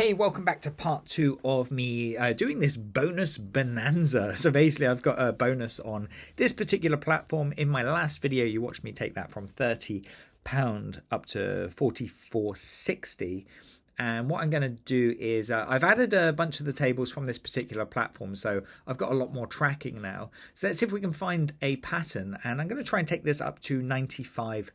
Hey, welcome back to part 2 of me doing this bonus bonanza. So basically I've got a bonus on this particular platform. In my last video you watched me take that from £30 up to 44.60. And what I'm going to do is I've added a bunch of the tables from this particular platform, so I've got a lot more tracking now. So let's see if we can find a pattern, and I'm going to try and take this up to £95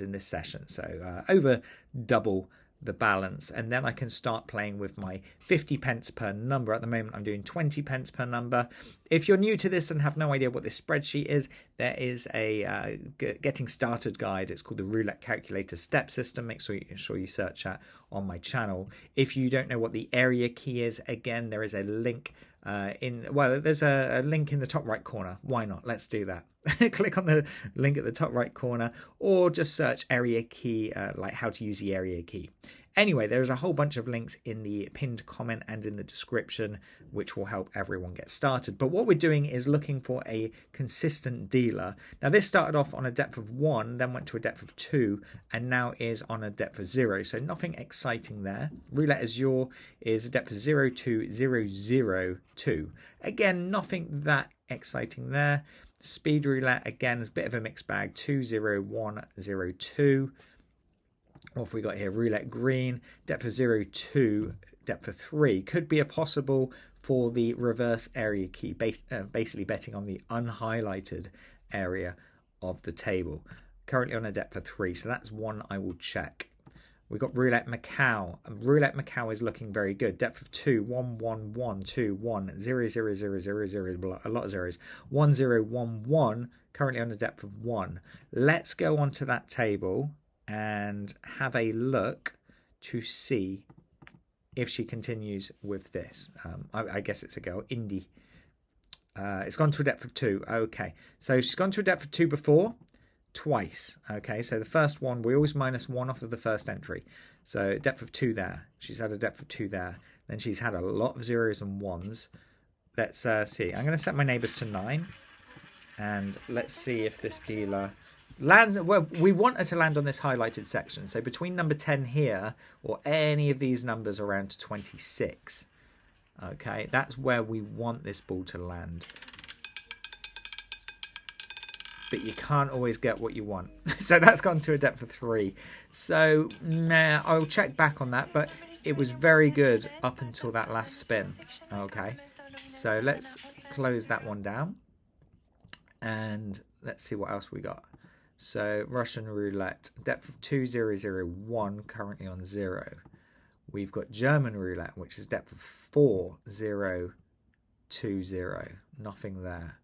in this session. So over double the balance, and then I can start playing with my 50 pence per number. At the moment I'm doing 20 pence per number. If you're new to this and have no idea what this spreadsheet is, there is a getting started guide. It's called the Roulette Calculator Step System. Make sure you search that on my channel. If you don't know what the area key is, again there is a link there's a link in the top right corner. Why not? Let's do that. Click on the link at the top right corner, or just search area key, like how to use the area key. Anyway, there's a whole bunch of links in the pinned comment and in the description, which will help everyone get started. But what we're doing is looking for a consistent dealer. Now this started off on a depth of 1, then went to a depth of 2, and now is on a depth of 0. So nothing exciting there. Roulette Azure is a depth of 0 to 002. Again, nothing that exciting there. Speed Roulette, again, is a bit of a mixed bag, 20102. What have we got here? Roulette Green, depth of 02, depth of 3. Could be a possible for the reverse area key, basically betting on the unhighlighted area of the table. Currently on a depth of 3, so that's one I will check. We've got Roulette Macau. Roulette Macau is looking very good. Depth of 2, 1, 1, 1, 2, 1, 0, 0, 0, 0, 0, a lot of zeros. 1, 0, 1, 1, currently on a depth of 1. Let's go onto that table and have a look to see if she continues with this. I guess it's a girl, Indy. It's gone to a depth of 2. Okay, so she's gone to a depth of 2 before. Twice. Okay, so the first one, we always minus 1 off of the first entry. So depth of 2 there. She's had a depth of 2 there. Then she's had a lot of zeros and ones. Let's see. I'm going to set my neighbours to 9. And let's see if this dealer lands. Well, we want her to land on this highlighted section. So between number 10 here, or any of these numbers around to 26. Okay, that's where we want this ball to land. But you can't always get what you want. So that's gone to a depth of 3. So I'll check back on that, but it was very good up until that last spin. Okay, so let's close that one down, and let's see what else we got. So Russian Roulette, depth of 2001, currently on 0. We've got German Roulette, which is depth of 4020, nothing there.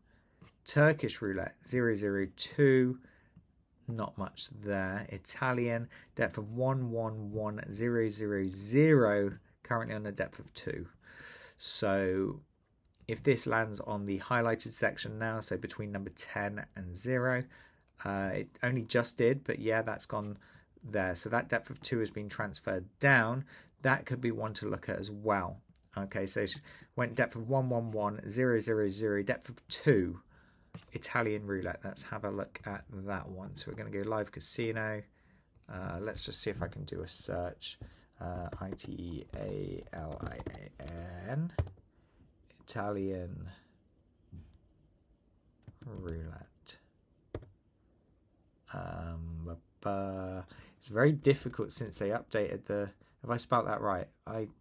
Turkish Roulette 002, not much there. Italian, depth of 111000, currently on a depth of 2. So if this lands on the highlighted section now, so between number 10 and 0, it only just did, but yeah, that's gone there. So that depth of 2 has been transferred down. That could be one to look at as well. Okay, so she went depth of 111000, depth of 2. Italian Roulette. Let's have a look at that one. So we're going to go live casino. Let's just see if I can do a search. Italian Italian Roulette. It's very difficult since they updated the. Have I spelled that right? Italian.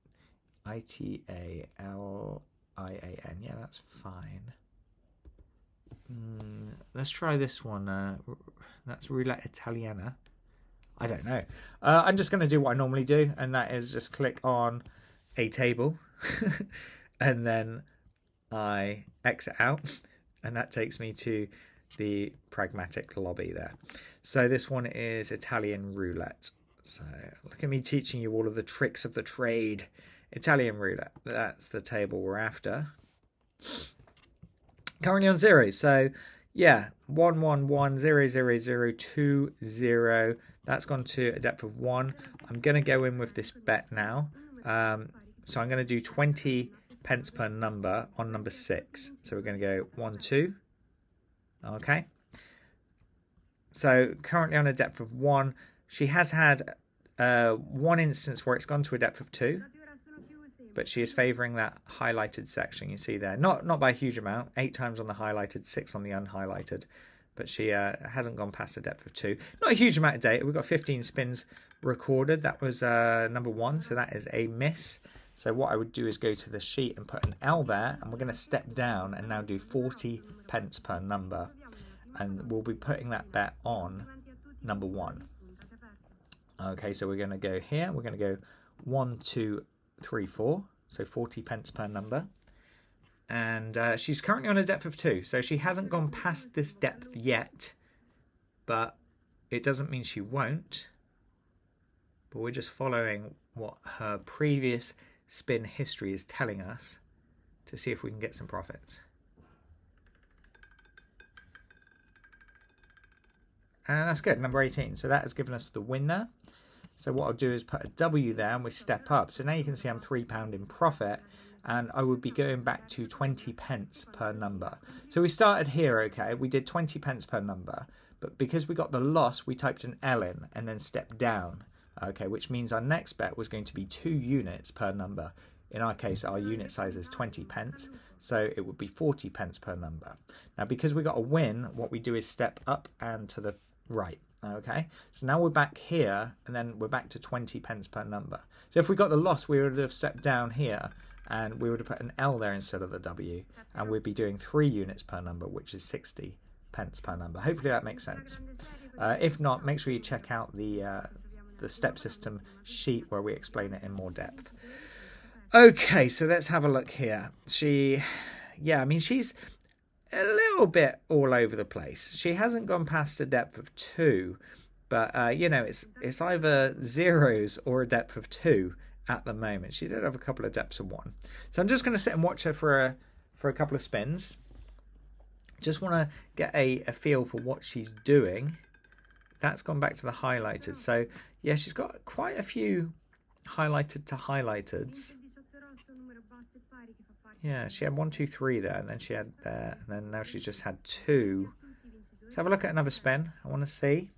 Yeah, that's fine. Let's try this one. That's Roulette Italiana. I don't know. I'm just going to do what I normally do, and that is just click on a table and then I exit out, and that takes me to the pragmatic lobby there. So this one is Italian Roulette. So look at me teaching you all of the tricks of the trade. Italian Roulette. That's the table we're after. Currently on 0, so yeah, 11100020. That's gone to a depth of 1. I'm going to go in with this bet now. So I'm going to do 20 pence per number on number 6. So we're going to go 1, 2. Okay. So currently on a depth of 1. She has had one instance where it's gone to a depth of 2. but she is favouring that highlighted section you see there. Not by a huge amount, 8 times on the highlighted, 6 on the unhighlighted, but she hasn't gone past a depth of 2. Not a huge amount of data. We've got 15 spins recorded. That was number 1, so that is a miss. So what I would do is go to the sheet and put an L there, and we're going to step down and now do 40 pence per number, and we'll be putting that bet on number 1. Okay, so we're going to go here. We're going to go 1, 2, 3, 4, so 40 pence per number. And she's currently on a depth of 2, so she hasn't gone past this depth yet, but it doesn't mean she won't. But we're just following what her previous spin history is telling us to see if we can get some profits. And that's good, number 18. So that has given us the win there. So what I'll do is put a W there and we step up. So now you can see I'm £3 in profit, and I would be going back to 20 pence per number. So we started here, okay, we did 20 pence per number, but because we got the loss, we typed an L in and then stepped down, okay, which means our next bet was going to be 2 units per number. In our case, our unit size is 20 pence, so it would be 40 pence per number. Now, because we got a win, what we do is step up and to the right. Okay, so now we're back here, and then we're back to 20 pence per number. So if we got the loss, we would have stepped down here, and we would have put an L there instead of the W, and we'd be doing 3 units per number, which is 60 pence per number. Hopefully that makes sense. If not, make sure you check out the step system sheet where we explain it in more depth. Okay, so let's have a look here. She's a little bit all over the place. She hasn't gone past a depth of 2, but it's either zeros or a depth of 2 at the moment. She did have a couple of depths of 1. So I'm just going to sit and watch her for a couple of spins. Just want to get a feel for what she's doing. That's gone back to the highlighted. So yeah, she's got quite a few highlighted to highlighteds. Yeah, she had 1, 2, 3 there, and then she had there, and then now she's just had 2. Let's have a look at another spin. I want to see.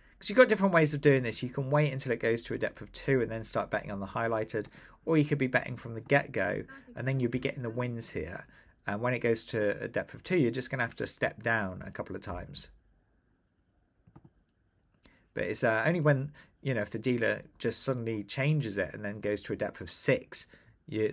Because you've got different ways of doing this. You can wait until it goes to a depth of 2 and then start betting on the highlighted, or you could be betting from the get-go, and then you'll be getting the wins here. And when it goes to a depth of 2, you're just going to have to step down a couple of times. But it's only when, if the dealer just suddenly changes it and then goes to a depth of 6,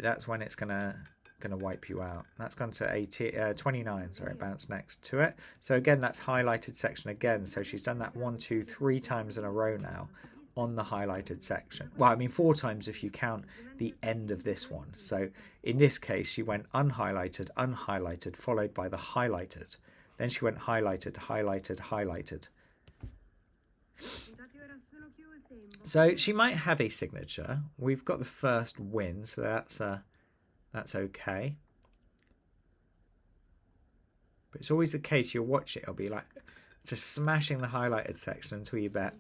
that's when it's gonna wipe you out. That's gone to 29. Sorry, bounce next to it. So again, that's highlighted section again. So she's done that 1, 2, 3 times in a row now on the highlighted section. Well, I mean 4 times if you count the end of this one. So in this case, she went unhighlighted, unhighlighted, followed by the highlighted. Then she went highlighted, highlighted, highlighted. So she might have a signature. We've got the first win, so that's okay. But it's always the case, you'll watch it, it'll be like just smashing the highlighted section until you bet.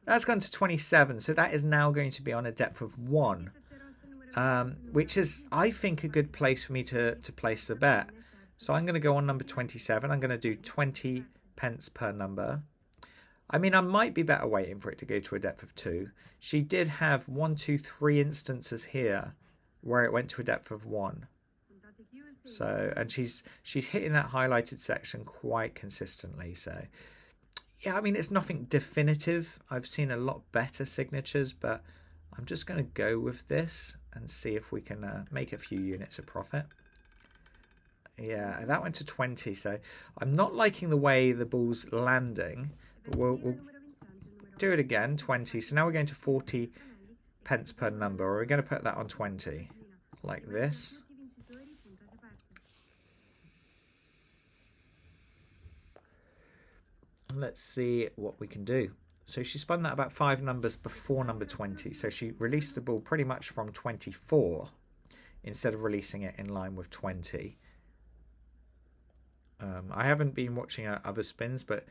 That's gone to 27, so that is now going to be on a depth of 1, which is, I think, a good place for me to place the bet. So I'm going to go on number 27. I'm going to do 20 pence per number. I mean, I might be better waiting for it to go to a depth of 2. She did have 1, 2, 3 instances here where it went to a depth of 1. So, and she's hitting that highlighted section quite consistently. So, yeah, I mean, it's nothing definitive. I've seen a lot better signatures, but I'm just going to go with this and see if we can make a few units of profit. Yeah, that went to 20. So I'm not liking the way the ball's landing. But we'll do it again, 20. So now we're going to 40 pence per number, or we're going to put that on 20, like this. Let's see what we can do. So she spun that about 5 numbers before number 20. So she released the ball pretty much from 24 instead of releasing it in line with 20. I haven't been watching her other spins, but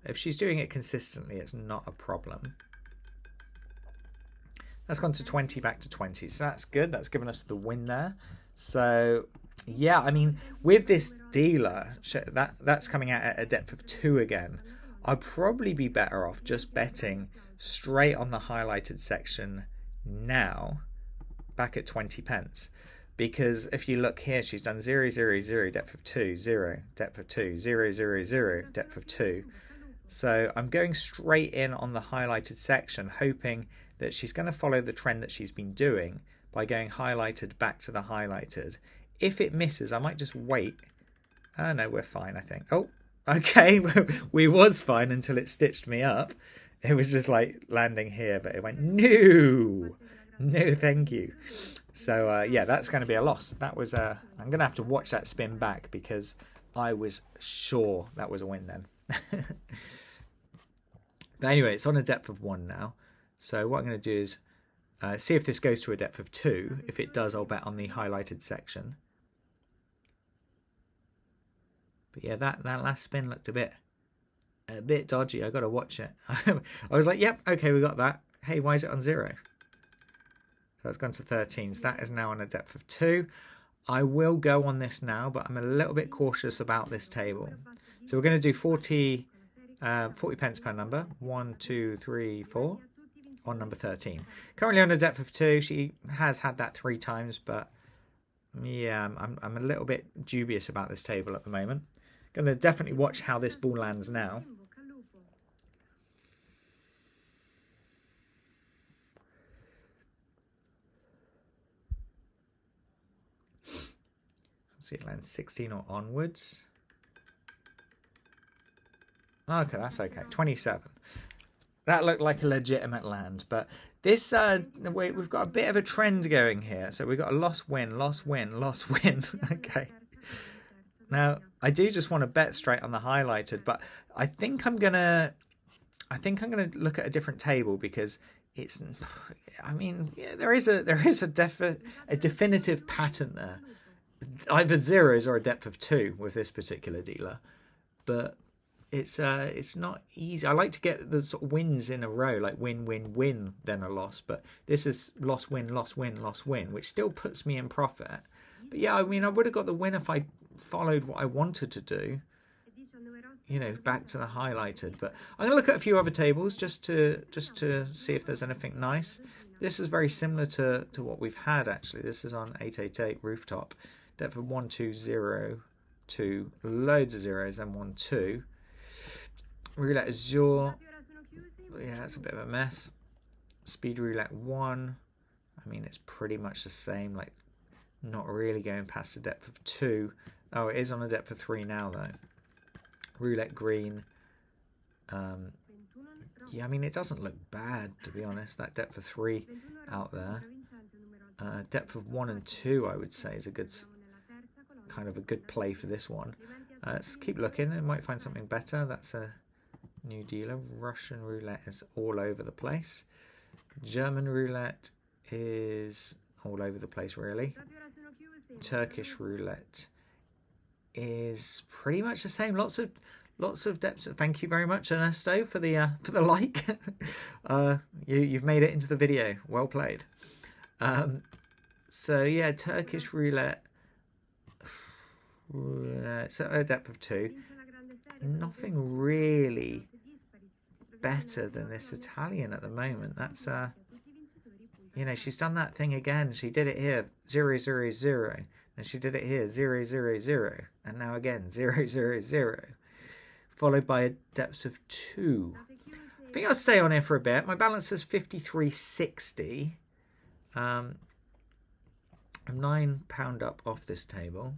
if she's doing it consistently, it's not a problem. That's gone to 20, back to 20. So that's good. That's given us the win there. So, yeah, I mean, with this dealer, that's coming out at a depth of 2 again. I'd probably be better off just betting straight on the highlighted section now back at 20 pence. Because if you look here, she's done 0, 0, 0, depth of 2, 0, depth of 2, 0, 0, 0, depth of 2. So I'm going straight in on the highlighted section, hoping that she's going to follow the trend that she's been doing by going highlighted back to the highlighted. If it misses, I might just wait. Oh, no, we're fine, I think. Oh, okay, we was fine until it stitched me up. It was just like landing here, but it went, no, thank you. So, yeah, that's going to be a loss. That was, I'm going to have to watch that spin back because I was sure that was a win then. But anyway, it's on a depth of 1 now. So what I'm going to do is see if this goes to a depth of 2. If it does, I'll bet on the highlighted section. But yeah, that last spin looked a bit dodgy. I got to watch it. I was like, yep, okay, we got that. Hey, why is it on 0? So it's gone to 13. So that is now on a depth of 2. I will go on this now, but I'm a little bit cautious about this table. So we're going to do 40 pence per number. 1, 2, 3, 4 on number 13. Currently on a depth of 2. She has had that 3 times, but yeah, I'm a little bit dubious about this table at the moment. Going to definitely watch how this ball lands now. See, it lands 16 or onwards. Okay, that's okay. 27. That looked like a legitimate land, but this we've got a bit of a trend going here. So we've got a loss win, loss win, loss win. Okay. Now I do just want to bet straight on the highlighted, but I think I'm gonna look at a different table because it's. I mean, yeah, there is a definitive pattern there. Either zeros or a depth of 2 with this particular dealer, but it's not easy. I like to get the sort of wins in a row, like win, win, win, then a loss. But this is loss, win, loss, win, loss, win, which still puts me in profit. But yeah, I mean, I would have got the win if I followed what I wanted to do. You know, back to the highlighted. But I'm going to look at a few other tables just to see if there's anything nice. This is very similar to what we've had actually. This is on 888 rooftop. Depth of 1, 2, 0, 2, loads of zeros, and 1, 2. Roulette Azure, yeah, that's a bit of a mess. Speed Roulette 1, I mean, it's pretty much the same, like, not really going past a depth of 2. Oh, it is on a depth of 3 now, though. Roulette Green, yeah, I mean, it doesn't look bad, to be honest, that depth of 3 out there. Depth of 1 and 2, I would say, is a good, kind of a good play for this one. Let's keep looking, I might find something better. That's a new dealer. Russian roulette is all over the place. German roulette is all over the place, really. Turkish roulette is pretty much the same. Lots of depths. Thank you very much, Ernesto, for the like. You've made it into the video. Well played. So yeah, Turkish roulette. It's at a depth of 2. Nothing really better than this Italian at the moment. That's you know, she's done that thing again. She did it here, 0, 0, 0, and she did it here, 0, 0, 0, and now again 0, 0, 0, followed by a depth of 2. I think I'll stay on here for a bit. My balance is 53.60. I'm £9 up off this table.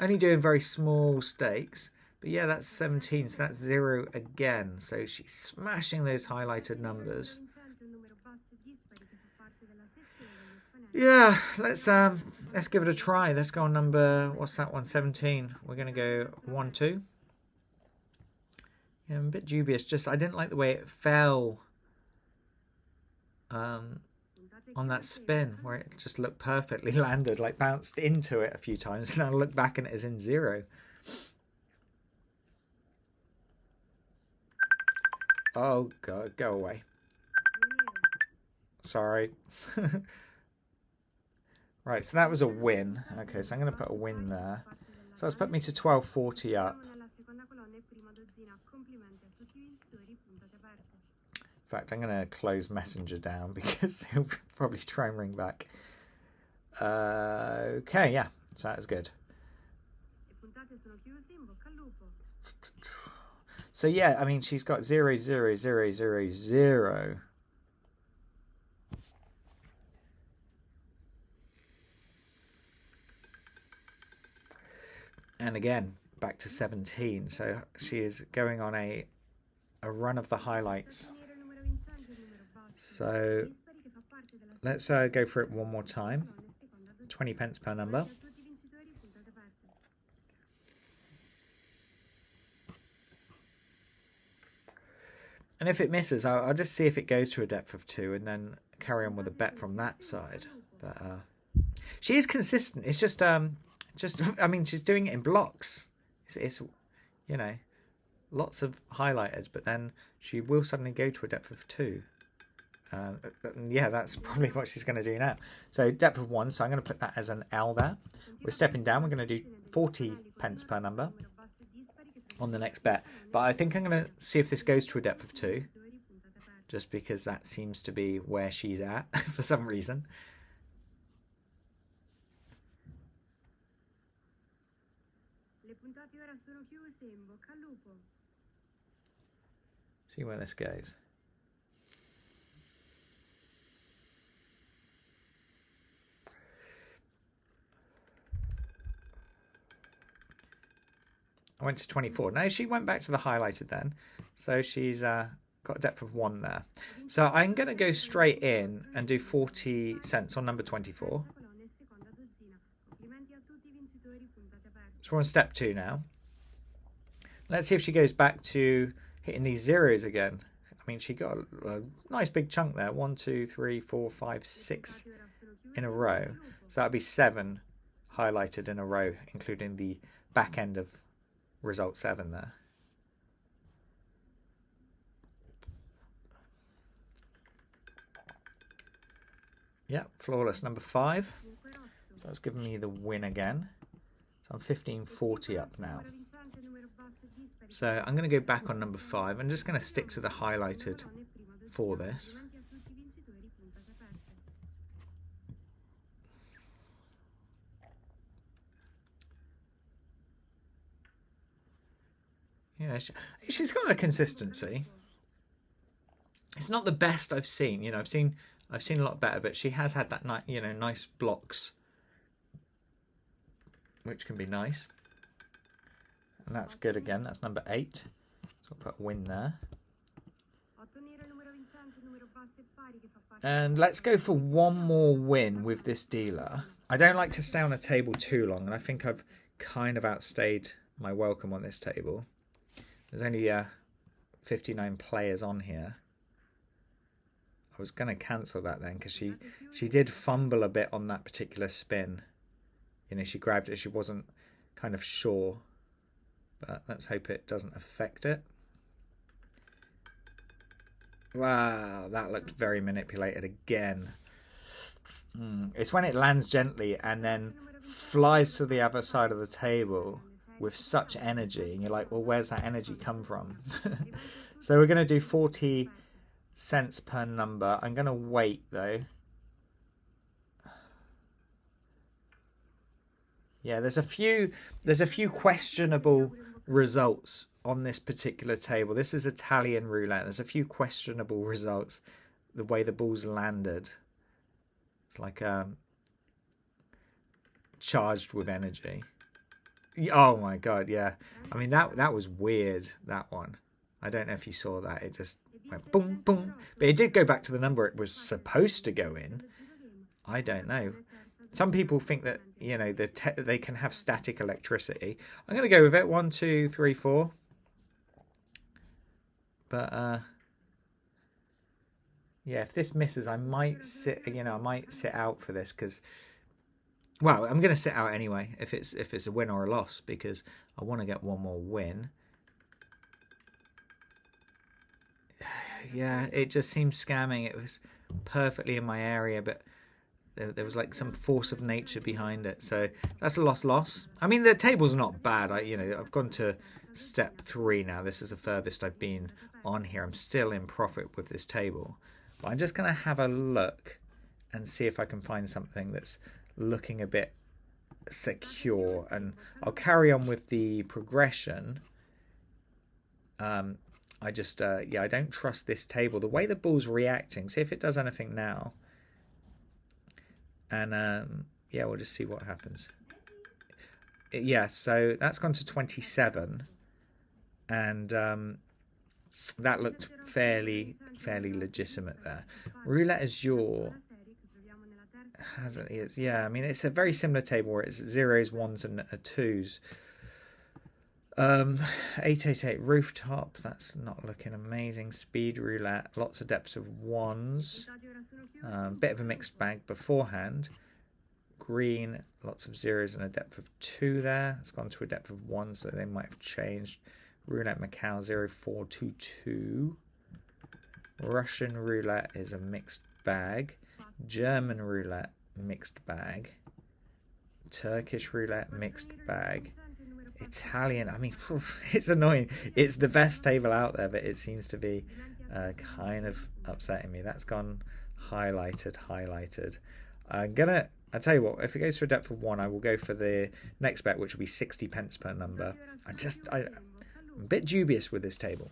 Only doing very small stakes, but yeah, that's 17, so that's 0 again. So she's smashing those highlighted numbers. Yeah, let's give it a try. Let's go on number, what's that one? 17. We're going to go 1, 2. Yeah, I'm a bit dubious. Just I didn't like the way it fell. On that spin where it just looked perfectly landed, like bounced into it a few times, and I look back and it is in 0. Oh god, go away. Sorry. Right, so that was a win. Okay, so I'm going to put a win there. So that's put me to 1240 up. fact, I'm going to close Messenger down because he'll probably try and ring back. Okay, yeah, so that is good. So yeah, I mean, she's got 0, 0, 0, 0, 0. And again, back to 17. So she is going on a run of the highlights. So let's go for it one more time. 20 pence per number. And if it misses, I'll just see if it goes to a depth of 2 and then carry on with a bet from that side. But she is consistent. It's just I mean, she's doing it in blocks. It's you know, lots of highlighters, but then she will suddenly go to a depth of 2. Yeah, that's probably what she's going to do now. So depth of 1, so I'm going to put that as an L there. We're stepping down. We're going to do 40 pence per number on the next bet. But I think I'm going to see if this goes to a depth of 2, just because that seems to be where she's at for some reason. See where this goes. I went to 24. No, she went back to the highlighted then. So she's got a depth of 1 there. So I'm going to go straight in and do 40 cents on number 24. So we're on step 2 now. Let's see if she goes back to hitting these zeros again. I mean, she got a nice big chunk there. 1, 2, 3, 4, 5, 6 in a row. So that'd be 7 highlighted in a row, including the back end of result 7 there. Yeah, flawless. Number 5. So that's giving me the win again. So I'm 1540 up now. So I'm going to go back on number 5. I'm just going to stick to the highlighted for this. Yeah, she's got a consistency. It's not the best I've seen. You know, I've seen a lot better, but she has had that nice blocks, which can be nice. And that's good again. That's number 8. So I'll put a win there. And let's go for one more win with this dealer. I don't like to stay on a table too long, and I think I've kind of outstayed my welcome on this table. There's only 59 players on here. I was going to cancel that then because she did fumble a bit on that particular spin. You know, she grabbed it. She wasn't kind of sure. But let's hope it doesn't affect it. Wow, that looked very manipulated again. It's when it lands gently and then flies to the other side of the table with such energy. And you're like, well, where's that energy come from? So we're going to do 40 cents per number. I'm going to wait, though. Yeah, there's a few questionable results on this particular table. This is Italian roulette. There's a few questionable results. The way the balls landed. It's like charged with energy. Oh my god, yeah. I mean that was weird, that one. I don't know if you saw that. It just went boom, boom. But it did go back to the number it was supposed to go in. I don't know. Some people think that, you know, they can have static electricity. I'm going to go with it. 1, 2, 3, 4. But, yeah, if this misses, I might sit out for this because, well, I'm going to sit out anyway if it's a win or a loss because I want to get one more win. Yeah, it just seems scamming. It was perfectly in my area, but there was like some force of nature behind it. So that's a loss. I mean, the table's not bad. I've gone to step 3 now. This is the furthest I've been on here. I'm still in profit with this table. But I'm just going to have a look and see if I can find something that's looking a bit secure. And I'll carry on with the progression. I don't trust this table. The way the bull's reacting, see if it does anything now. And we'll just see what happens. Yeah, so that's gone to 27. And that looked fairly legitimate there. Roulette Azure hasn't. Yeah, I mean, it's a very similar table where it's 0s, 1s, and 2s. 888 rooftop, that's not looking amazing. Speed roulette, lots of depths of 1s. Bit of a mixed bag beforehand. Green, lots of 0s and a depth of 2 there. It's gone to a depth of 1, so they might have changed. Roulette Macau 0422. Russian roulette is a mixed bag. German roulette, mixed bag. Turkish roulette, mixed bag. Italian, I mean, it's annoying. It's the best table out there, but it seems to be kind of upsetting me. That's gone highlighted. I'll tell you what, if it goes to a depth of 1, I will go for the next bet, which will be 60 pence per number. I'm a bit dubious with this table.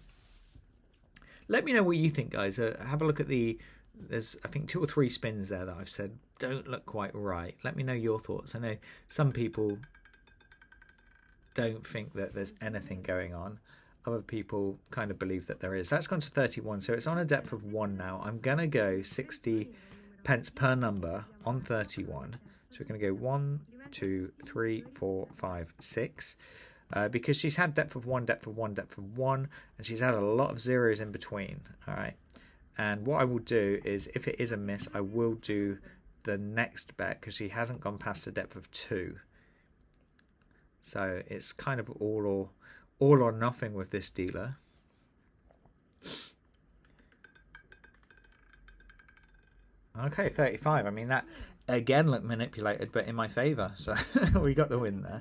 Let me know what you think, guys. Have a look at there's, I think, 2 or 3 spins there that I've said don't look quite right. Let me know your thoughts. I know some people don't think that there's anything going on. Other people kind of believe that there is. That's gone to 31, so it's on a depth of 1 now. I'm going to go 60 pence per number on 31. So we're going to go 1, 2, 3, 4, 5, 6. Because she's had depth of 1, depth of 1, depth of 1, and she's had a lot of 0s in between. All right. And what I will do is, if it is a miss, I will do the next bet because she hasn't gone past a depth of 2. So it's kind of all or nothing with this dealer. Okay, 35. I mean, that again looked manipulated, but in my favour. So we got the win there.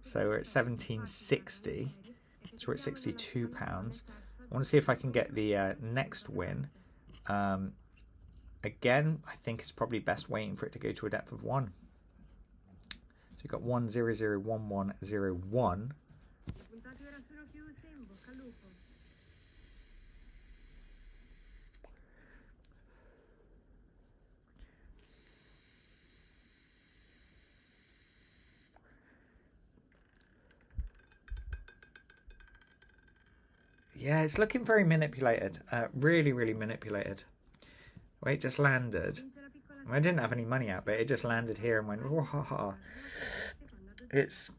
So we're at 1760. So we're at £62. I want to see if I can get the next win. Again, I think it's probably best waiting for it to go to a depth of 1. So you've got 1001101. Yeah, it's looking very manipulated. Really manipulated. Wait, it just landed. I didn't have any money out, but it just landed here and went, whoa. It's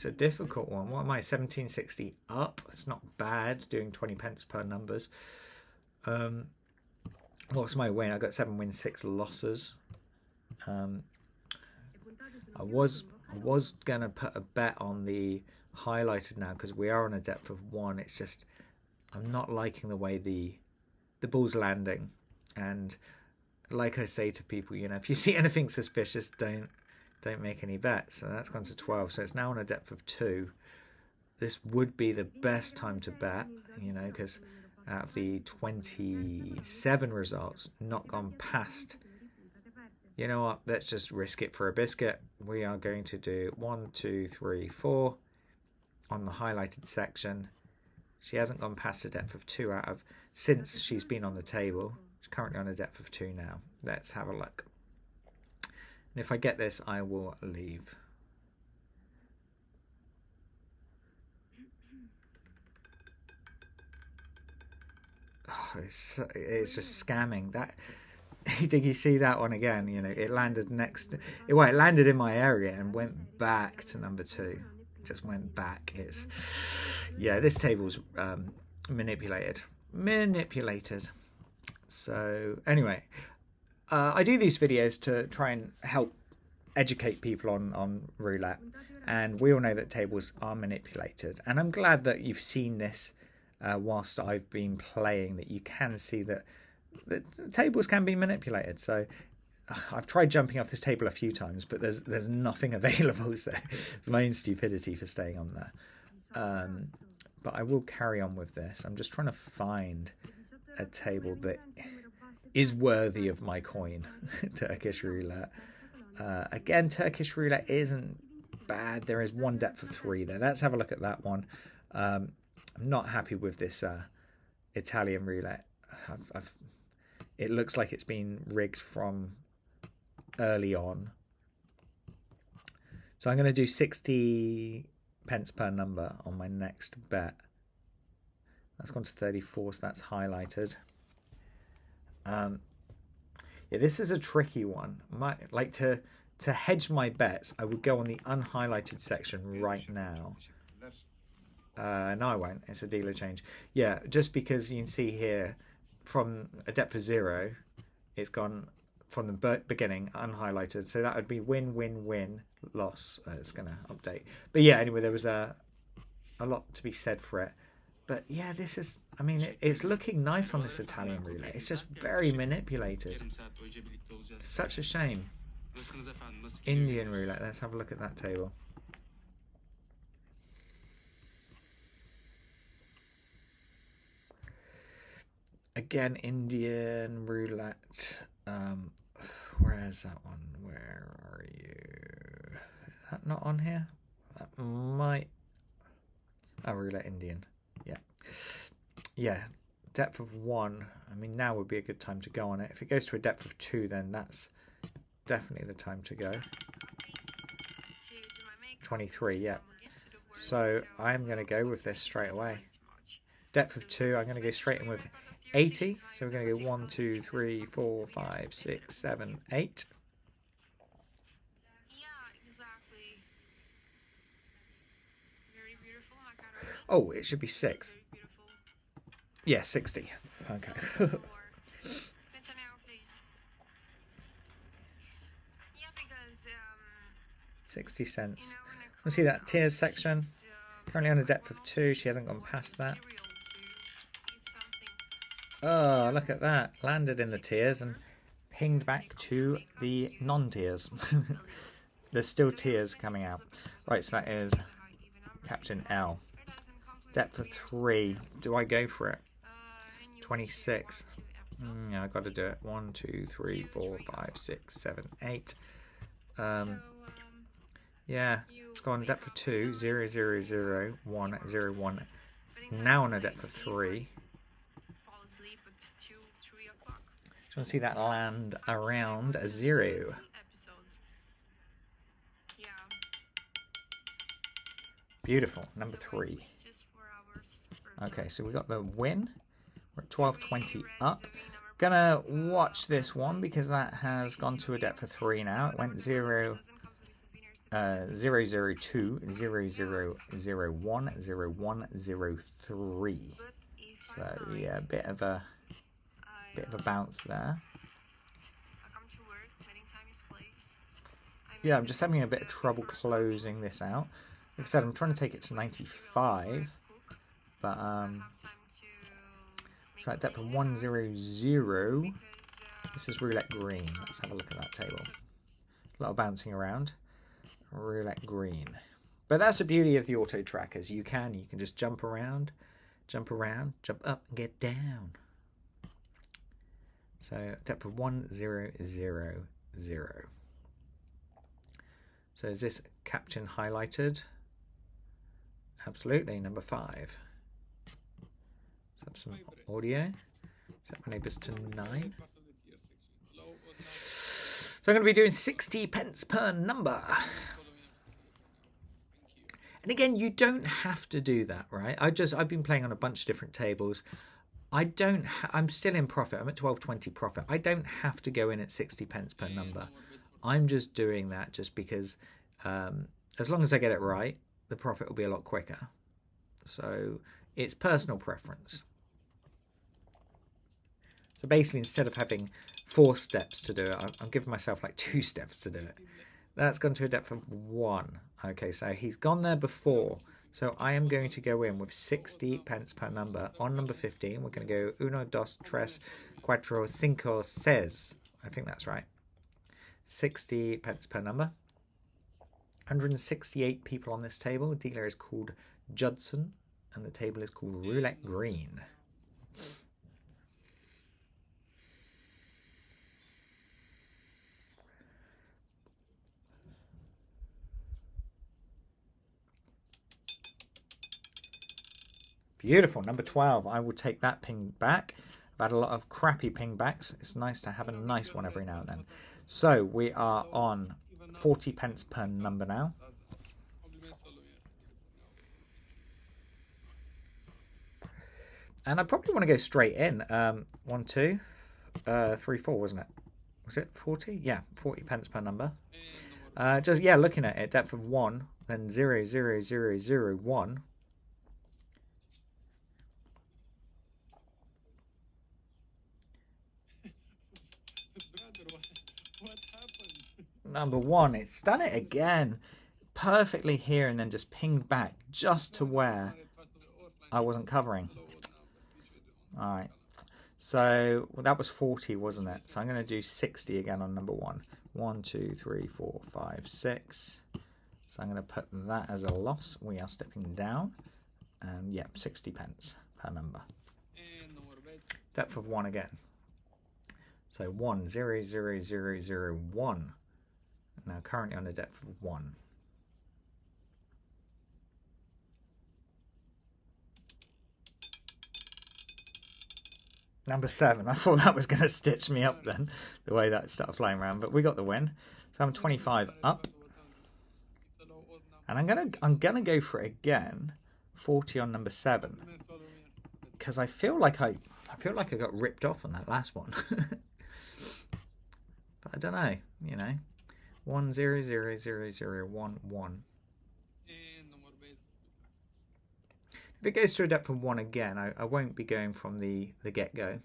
a difficult one. What am I, 1760 up? It's not bad, doing 20 pence per numbers. What's my win? I got 7 wins, 6 losses. I was going to put a bet on the highlighted now because we are on a depth of 1. It's just I'm not liking the way the ball's landing, and like I say to people, you know, if you see anything suspicious, don't make any bets. So that's gone to 12, so it's now on a depth of 2. This would be the best time to bet, you know, because out of the 27 results, not gone past. You know what, let's just risk it for a biscuit. We are going to do 1, 2, 3, 4 on the highlighted section. She hasn't gone past a depth of 2 since she's been on the table. She's currently on a depth of 2 now. Let's have a look. And if I get this, I will leave. Oh, it's just scamming. That, did you see that one again? You know, it landed next. It landed in my area and went back to number 2. Just went back. This table's manipulated. So anyway, I do these videos to try and help educate people on roulette, and we all know that tables are manipulated, and I'm glad that you've seen this whilst I've been playing, that you can see that the tables can be manipulated. So I've tried jumping off this table a few times, but there's nothing available, so it's my own stupidity for staying on there. But I will carry on with this. I'm just trying to find a table that is worthy of my coin. Turkish roulette. Again, Turkish roulette isn't bad. There is one depth of 3 there. Let's have a look at that one. I'm not happy with this Italian roulette. It looks like it's been rigged from early on. So I'm going to do 60 pence per number on my next bet. That's gone to 34, so that's highlighted. Yeah, this is a tricky one. Like to hedge my bets, I would go on the unhighlighted section right now. No, I won't. It's a dealer change. Yeah, just because you can see here from a depth of 0, it's gone from the beginning unhighlighted. So that would be win, win, win, loss. It's going to update. But yeah, anyway, there was a lot to be said for it. But yeah, this is, I mean, it's looking nice on this Italian roulette. It's just very manipulated. Such a shame. Indian roulette. Let's have a look at that table. Again, Indian roulette. Where is that one? Where are you? Is that not on here? That might. Oh, roulette Indian. Yeah. Yeah. Depth of 1. I mean, now would be a good time to go on it. If it goes to a depth of 2, then that's definitely the time to go. 23, yeah. So I'm going to go with this straight away. Depth of 2, I'm going to go straight in with 80. So we're going to go 1, 2, 3, 4, 5, 6, 7, 8. Oh, it should be 6. Yeah, 60. Okay. 60 cents. You see that tiers section? Currently on a depth of 2. She hasn't gone past that. Oh, look at that. Landed in the tiers and pinged back to the non-tiers. There's still tiers coming out. Right, so that is Captain L. Depth of 3. Do I go for it? 26. Yeah, I've got to do it. 1, 2, 3, 4, 5, 6, 7, 8. Yeah, it's got on depth of 2. 0, 0, 0, 1, 0, 1. Now on a depth of 3. Just want to see that land around a 0. Beautiful. Number 3. Okay, so we got the win. We're at 12.20 up. Gonna watch this one because that has gone to a depth of 3 now. It went 0, 0, 0, 2, 0, 0, 0, 1, 0, 1, 0, 3. So yeah, a bit of a bounce there. Yeah, I'm just having a bit of trouble closing this out. Like I said, I'm trying to take it to 95, but it's like depth of 1, 0, 0. This is roulette green. Let's have a look at that table. A lot of bouncing around. Roulette green. But that's the beauty of the auto trackers. You can just jump around, jump up and get down. So depth of 1, 0, 0, 0. So is this caption highlighted? Absolutely, number 5. Let's have some audio. Set my neighbours to 9. So I'm going to be doing 60 pence per number. And again, you don't have to do that, right? I've been playing on a bunch of different tables. I'm still in profit. I'm at 12.20 profit. I don't have to go in at 60 pence per number. I'm just doing that just because as long as I get it right, the profit will be a lot quicker. So it's personal preference. So basically, instead of having 4 steps to do it, I'm giving myself like 2 steps to do it. That's gone to a depth of 1. Okay, so he's gone there before. So I am going to go in with 60 pence per number. On number 15, we're going to go 1, 2, 3, 4, 5, 6. I think that's right. 60 pence per number. 168 people on this table. Dealer is called Judson, and the table is called Roulette Green. Beautiful. Number 12. I will take that ping back. I've had a lot of crappy ping backs. It's nice to have a nice one every now and then. So we are on 40 pence per number now. And I probably want to go straight in. 1, 2, 3, 4, wasn't it? Was it 40? Yeah, 40 pence per number. Just, yeah, looking at it, depth of 1, then 0, 0, 0, 0, 1. Number 1, it's done it again. Perfectly here and then just pinged back just to where I wasn't covering. Alright. So well, that was 40, wasn't it? So I'm going to do 60 again on number 1. 1, 2, 3, 4, 5, 6. So I'm going to put that as a loss. We are stepping down. And yep, 60 pence per number. Depth of 1 again. So 1, 0, 0, 0, 0, 1. Now currently on a depth of 1. Number 7. I thought that was going to stitch me up then, the way that started flying around, but we got the win. So I'm 25 up. And I'm gonna go for it again. 40 on number 7. Because I feel like I got ripped off on that last one. But I don't know, you know. 1, 0, 0, 0, 0, 1, 1. If it goes to a depth of 1 again, I won't be going from the get-go.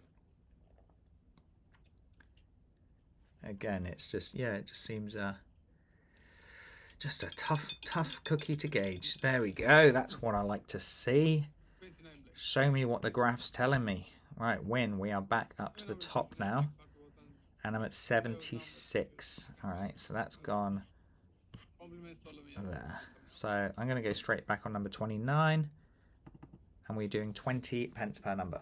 Again, it's just, yeah, it just seems just a tough cookie to gauge. There we go. That's what I like to see. Show me what the graph's telling me. Right, win. We are back up to the top now. And I'm at 76. All right, so that's gone there. So I'm going to go straight back on number 29. And we're doing 20 pence per number.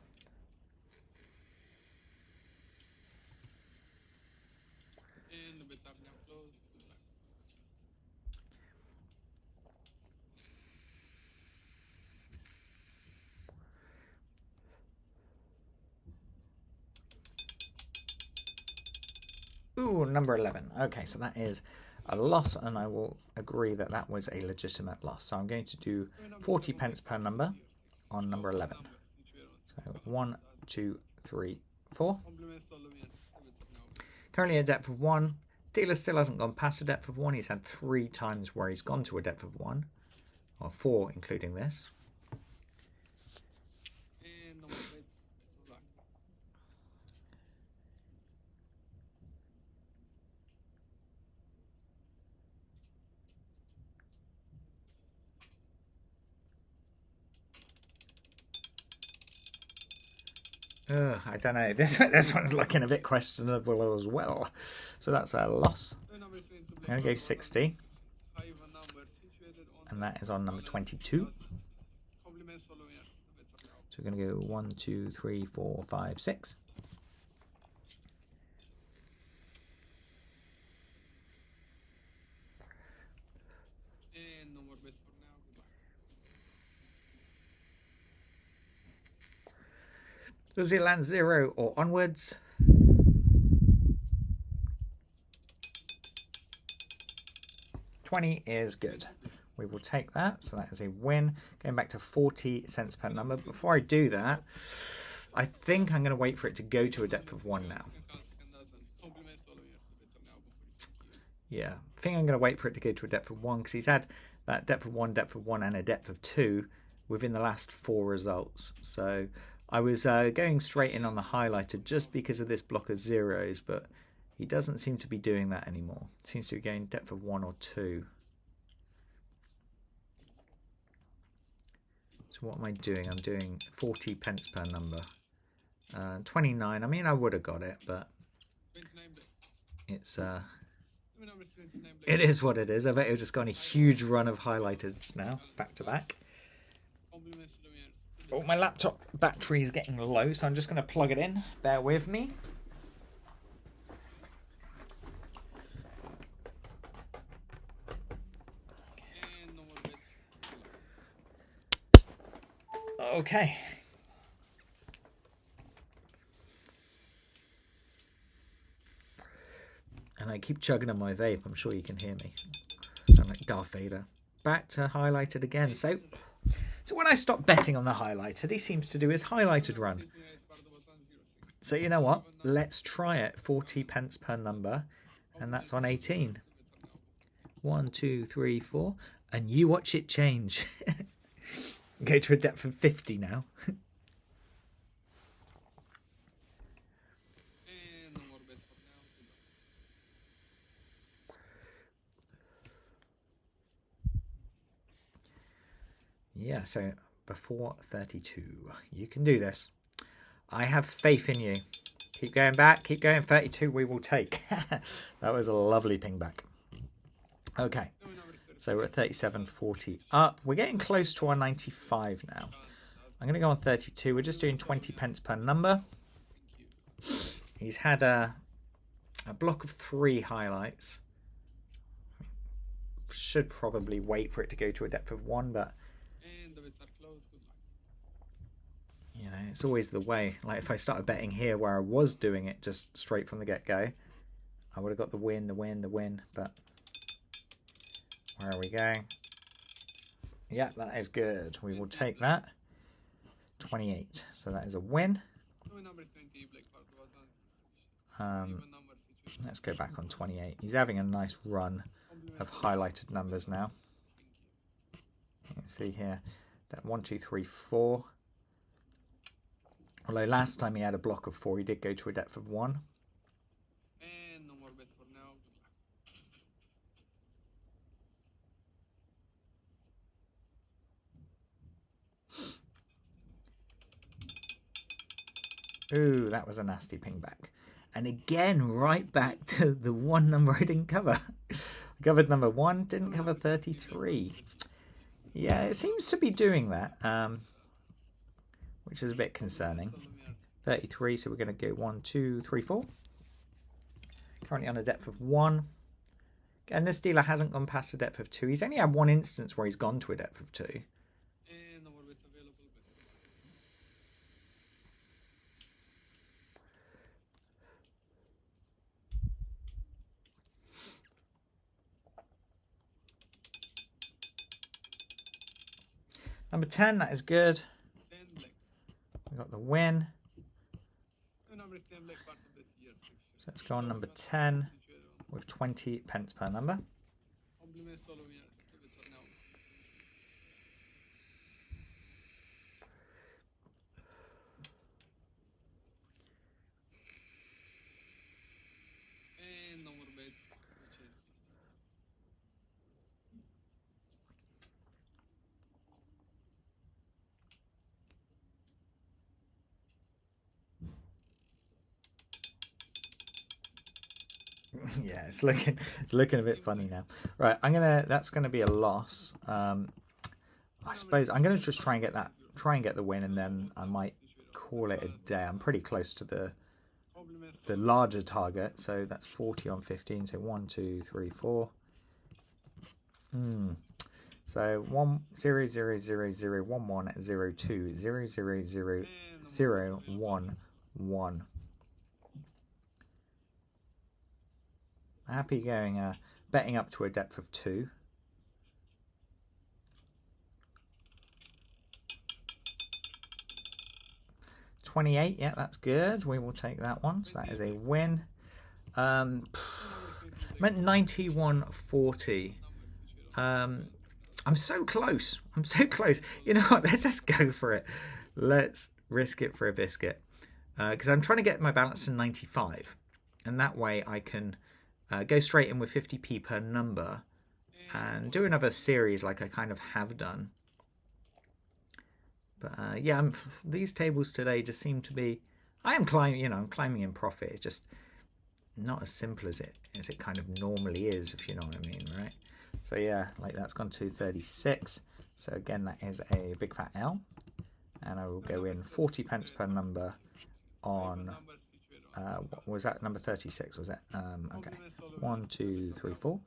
Ooh, number 11. Okay, so that is a loss, and I will agree that that was a legitimate loss. So I'm going to do 40 pence per number on number 11. So 1, 2, 3, 4. Currently a depth of 1. Dealer still hasn't gone past a depth of 1. He's had 3 times where he's gone to a depth of 1. Or 4, including this. I don't know. This one's looking a bit questionable as well. So that's a loss. I'm going to go 60. And that is on number 22. So we're going to go 1, 2, 3, 4, 5, 6. Does it land 0 or onwards? $20 is good. We will take that. So that is a win. Going back to 40 cents per number. Before I do that, I think I'm going to wait for it to go to a depth of 1 now. Yeah, I think I'm going to wait for it to go to a depth of 1 because he's had that depth of 1, and a depth of 2 within the last 4 results. So I was going straight in on the highlighter just because of this block of zeros, but he doesn't seem to be doing that anymore. Seems to be going depth of 1 or 2. So what am I doing? I'm doing 40 pence per number. 29. I mean, I would have got it, but it's It is what it is. I bet you've just got a huge run of highlighters now, back to back. Oh, my laptop battery is getting low, so I'm just going to plug it in. Bear with me. Okay. And I keep chugging on my vape. I'm sure you can hear me. Sound like Darth Vader. Back to highlighted again. So when I stop betting on the highlighted, he seems to do his highlighted run. So you know what? Let's try it. 40 pence per number. And that's on 18. 1, 2, 3, 4. And you watch it change. Go to a depth of 50 now. Yeah, so before 32. You can do this. I have faith in you. Keep going back. Keep going. 32 we will take. That was a lovely ping back. Okay. So we're at 37.40 up. We're getting close to our 95 now. I'm going to go on 32. We're just doing 20 pence per number. He's had a block of 3 highlights. Should probably wait for it to go to a depth of 1, but you know, it's always the way. Like if I started betting here where I was doing it just straight from the get-go, I would have got the win, but where are we going? Yeah, that is good. We will take that. 28. So that is a win. Let's go back on 28. He's having a nice run of highlighted numbers now. You can see here that 1, 2, 3, 4. Although last time he had a block of 4, he did go to a depth of 1. Ooh, that was a nasty ping back. And again, right back to the one number I didn't cover. I covered number 1, didn't cover 33. Yeah, it seems to be doing that, which is a bit concerning. 33, so we're going to go 1, 2, 3, 4. Currently on a depth of 1. And this dealer hasn't gone past a depth of 2. He's only had one instance where he's gone to a depth of 2. Number 10, that is good. We got the win. So let's go on number 10 with 20 pence per number. Yeah, it's looking a bit funny now. Right, that's gonna be a loss. I suppose I'm gonna just try and get the win, and then I might call it a day. I'm pretty close to the larger target, so that's 40 on 15. So 1, 2, 3, 4. So 1 0 0 0 0 1 1 0 2 0 0 0 0 1 1. Happy going betting up to a depth of 2. $28, yeah, that's good. We will take that one. So that is a win. I'm at 91.40. I'm so close. I'm so close. You know what? Let's just go for it. Let's risk it for a biscuit. Because I'm trying to get my balance to 95. And that way I can go straight in with 50p per number and do another series like I kind of have done. But yeah, these tables today just seem to be. I am climbing, I'm climbing in profit. It's just not as simple as it kind of normally is, if you know what I mean, right? So yeah, like that's gone to 36. So again, that is a big fat L, and I will go in 40 pence per number on what was that, number 36 was it? Okay, 1 2 3 4.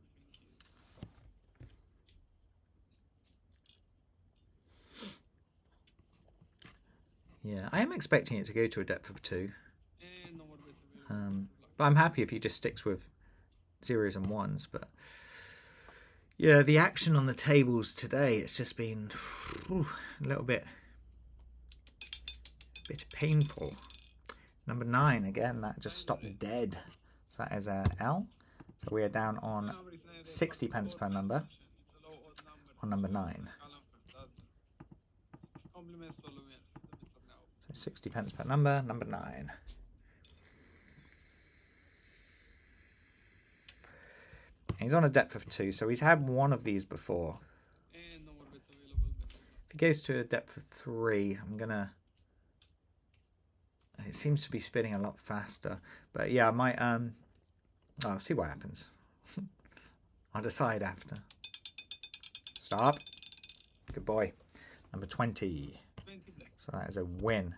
Yeah, I am expecting it to go to a depth of 2. But I'm happy if he just sticks with zeros and ones. But yeah, the action on the tables today, it's just been a little bit painful. Number 9, again, that just stopped dead. So that is a L. So we are down on 60 pence per number on number 9. So 60 pence per number, number 9. He's on a depth of 2, so he's had one of these before. If he goes to a depth of 3, I'm gonna... It seems to be spinning a lot faster, but yeah, I might I'll see what happens. I'll decide after. Stop. Good boy. Number 20. So that is a win.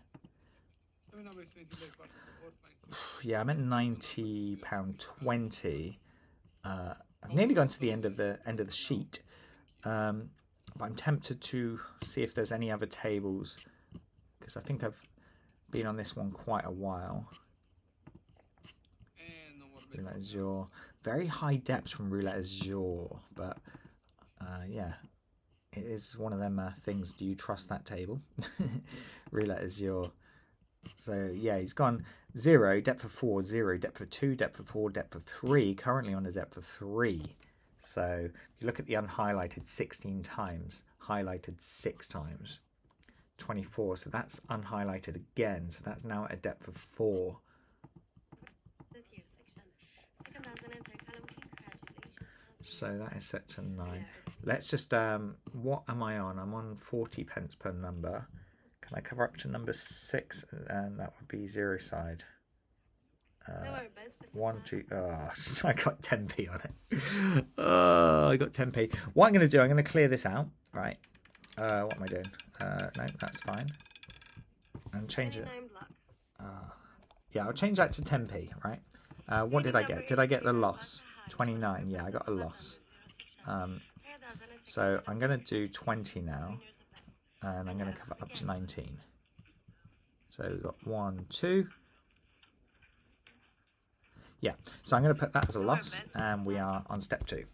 Yeah, I'm at £90.20. I've nearly gone to the end of the sheet, but I'm tempted to see if there's any other tables, because I think I've been on this one quite a while. Roulette Azure, very high depths from Roulette Azure, but yeah, it is one of them things. Do you trust that table? Roulette Azure. So yeah, he's gone 0, depth of 4, 0, depth of 2, depth of 4, depth of 3, currently on a depth of 3. So if you look at the unhighlighted 16 times, highlighted 6 times, 24. So that's unhighlighted again. So that's now at a depth of 4. So that is set to 9. Let's just, what am I on? I'm on 40 pence per number. Can I cover up to number 6? And that would be 0 side. 1 2. Oh, I got 10p on it. Oh, I got 10p. What I'm going to do, I'm going to clear this out, right? What am I doing? No, that's fine. And change it. Yeah, I'll change that to 10p, right? What did I get? Did I get the loss? 29. Yeah, I got a loss. So I'm going to do 20 now. And I'm going to cover up to 19. So we've got 1 2. Yeah, so I'm going to put that as a loss, and we are on step 2.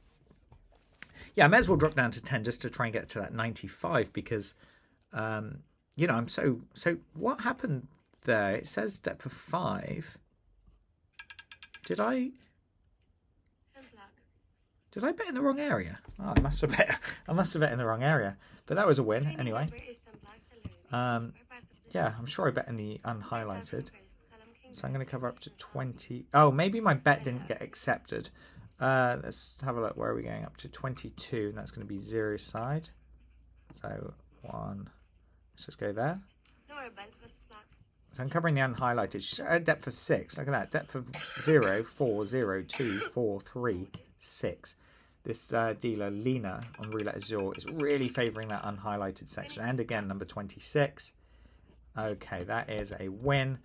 Yeah, I may as well drop down to 10 just to try and get to that 95, because, you know, I'm so what happened there? It says depth of 5. Did I bet in the wrong area? Oh, I must have bet in the wrong area. But that was a win anyway. Yeah, I'm sure I bet in the unhighlighted. So I'm going to cover up to 20. Oh, maybe my bet didn't get accepted. Let's have a look. Where are we going? Up to 22, and that's going to be 0 side. So 1. Let's just go there. So I'm covering the unhighlighted. A depth of 6. Look at that. Depth of 0, 4, 0, 2, 4, 3, 6. This dealer, Lena, on Roulette Azure is really favouring that unhighlighted section. And again, number 26. Okay, that is a win.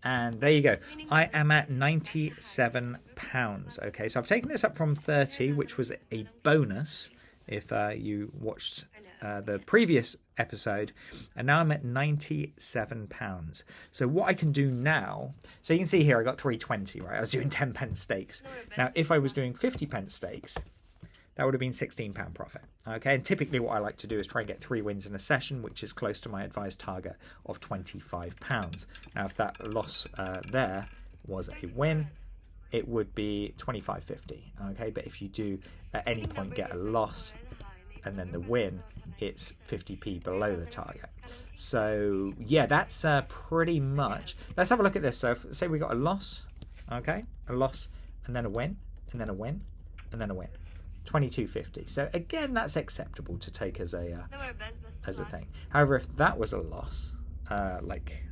And there you go. I am at £97. Okay, so I've taken this up from 30, which was a bonus if you watched the previous episode. And now I'm at £97. So what I can do now, so you can see here I got 320, right? I was doing 10 pence stakes. Now, if I was doing 50 pence stakes, that would have been £16 profit. Okay, and typically what I like to do is try and get 3 wins in a session, which is close to my advised target of £25. Now, if that loss there was a win, it would be £25.50. Okay, but if you do at any point get a loss and then the win, it's 50p below the target. So yeah, that's pretty much. Let's have a look at this. So say we got a loss, okay, a loss and then a win, and then a win, and then a win. 22.50. So again, that's acceptable to take as a thing. However, if that was a loss, like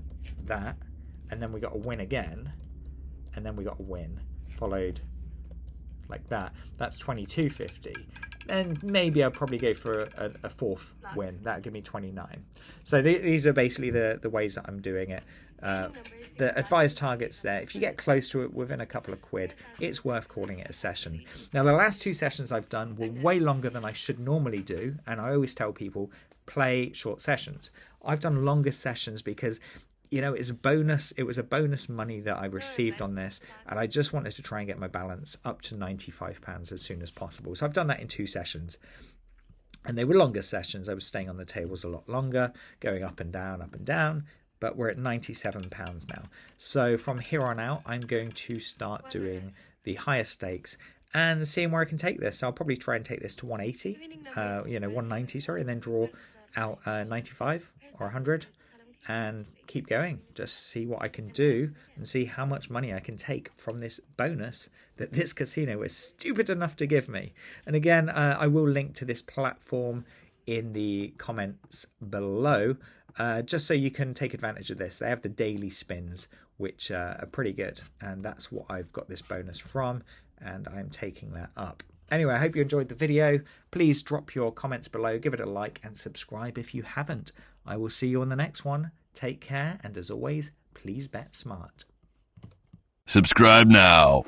that, and then we got a win again, and then we got a win, followed like that, that's 22.50. Then maybe I'll probably go for a fourth win. That'll give me 29. So these are basically the ways that I'm doing it. The advised targets there, if you get close to it within a couple of quid, it's worth calling it a session. Now, the last 2 sessions I've done were way longer than I should normally do, and I always tell people, play short sessions. I've done longer sessions because, you know, it's a bonus. It was a bonus money that I received on this, and I just wanted to try and get my balance up to £95 as soon as possible. So I've done that in 2 sessions. And they were longer sessions. I was staying on the tables a lot longer, going up and down, but we're at £97 now. So from here on out, I'm going to start doing the higher stakes and seeing where I can take this. So I'll probably try and take this to 180, 190, sorry, and then draw out 95 or 100 and keep going. Just see what I can do and see how much money I can take from this bonus that this casino is stupid enough to give me. And again, I will link to this platform in the comments below, just so you can take advantage of this. They have the daily spins, which are pretty good, and that's what I've got this bonus from, and I'm taking that up. Anyway, I hope you enjoyed the video. Please drop your comments below, give it a like, and subscribe if you haven't. I will see you on the next one. Take care, and as always, please bet smart. Subscribe now.